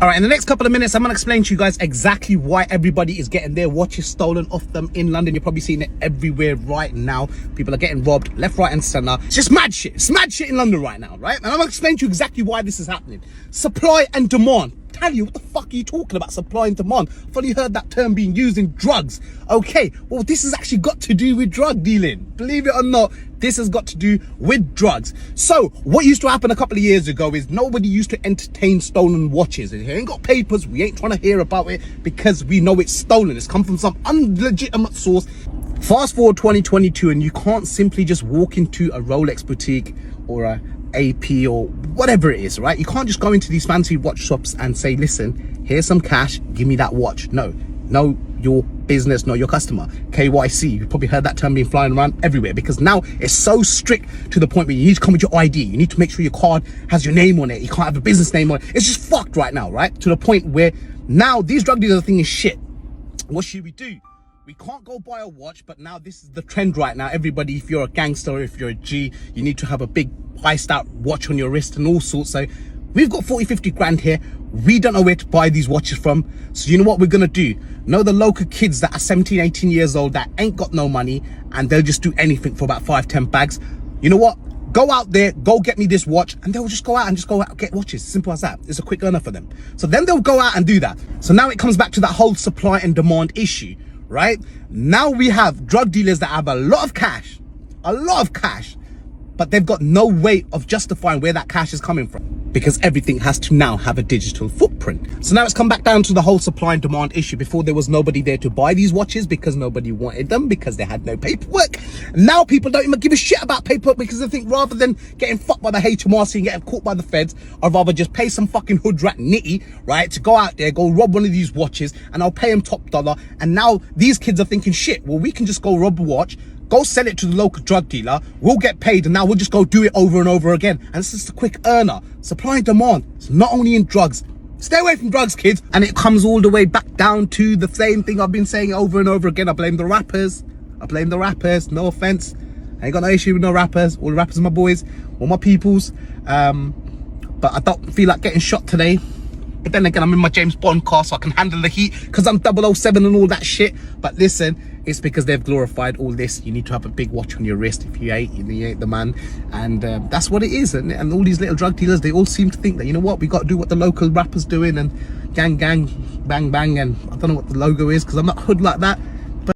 All right, in the next couple of minutes, I'm going to explain to you guys exactly why everybody is getting their watches stolen off them in London. You're probably seeing it everywhere right now. People are getting robbed left, right, and center. It's just mad shit. It's mad shit in London right now, right? And I'm going to explain to you exactly why this is happening. Supply and demand. Tell you, what the fuck are you talking about, supply and demand? I've only heard that term being used in drugs. Okay, well, this has actually got to do with drug dealing. Believe it or not, this has got to do with drugs. So what used to happen a couple of years ago is nobody used to entertain stolen watches. It ain't got papers, we ain't trying to hear about it because we know it's stolen. It's come from some unlegitimate source. Fast forward 2022 and you can't simply just walk into a Rolex boutique or a AP or whatever it is, right? You can't just go into these fancy watch shops and say, listen, here's some cash, give me that watch. No, know your business, know your customer. KYC, you've probably heard that term being flying around everywhere because now it's so strict to the point where you need to come with your ID. You need to make sure your card has your name on it. You can't have a business name on it. It's just fucked right now, right? To the point where now these drug dealers are thinking, shit, what should we do? We can't go buy a watch, but now this is the trend right now. Everybody, if you're a gangster or if you're a G, you need to have a big priced out watch on your wrist and all sorts. So we've got 40-50 grand here. We don't know where to buy these watches from. So you know what we're gonna do? Know the local kids that are 17-18 years old that ain't got no money and they'll just do anything for about 5-10 bags. You know what? Go out there, go get me this watch, and they'll just go out and get watches. Simple as that. It's a quick earner for them. So then they'll go out and do that. So now it comes back to that whole supply and demand issue, right? Now we have drug dealers that have a lot of cash, but they've got no way of justifying where that cash is coming from because everything has to now have a digital footprint. So now it's come back down to the whole supply and demand issue. Before there was nobody there to buy these watches because nobody wanted them because they had no paperwork. Now people don't even give a shit about paperwork because they think rather than getting fucked by the HMRC and getting caught by the feds, I'd rather just pay some fucking hood rat nitty, right, to go out there, go rob one of these watches and I'll pay him top dollar. And now these kids are thinking, shit, well, we can just go rob a watch, go sell it to the local drug dealer, we'll get paid, and now we'll just go do it over and over again. And it's just a quick earner. Supply and demand. It's not only in drugs. Stay away from drugs, kids. And it comes all the way back down to the same thing I've been saying over and over again. I blame the rappers. No offense. I ain't got no issue with no rappers. All the rappers are my boys, all my peoples. But I don't feel like getting shot today. But then again, I'm in my James Bond car, so I can handle the heat because I'm 007 and all that shit. But listen, it's because they've glorified all this. You need to have a big watch on your wrist. If you ain't the man. And that's what it is. And all these little drug dealers, they all seem to think that, you know what, we got to do what the local rappers doing and gang, bang, bang. And I don't know what the logo is because I'm not hood like that.